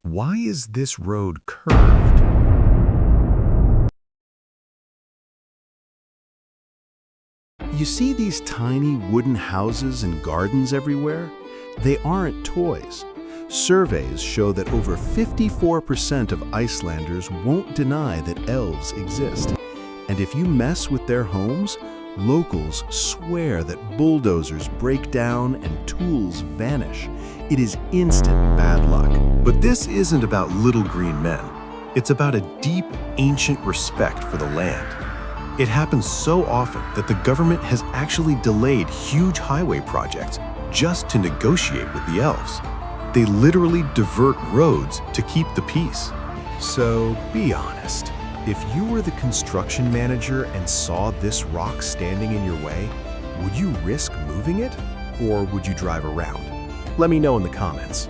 Why is this road curved? You see these tiny wooden houses and gardens everywhere? They aren't toys. Surveys show that over 54% of Icelanders won't deny that elves exist. And if you mess with their homes, locals swear that bulldozers break down and tools vanish. It is instant bad luck. But this isn't about little green men. It's about a deep, ancient respect for the land. It happens so often that the government has actually delayed huge highway projects just to negotiate with the elves. They literally divert roads to keep the peace. So be honest. If you were the construction manager and saw this rock standing in your way, would you risk moving it, or would you drive around? Let me know in the comments.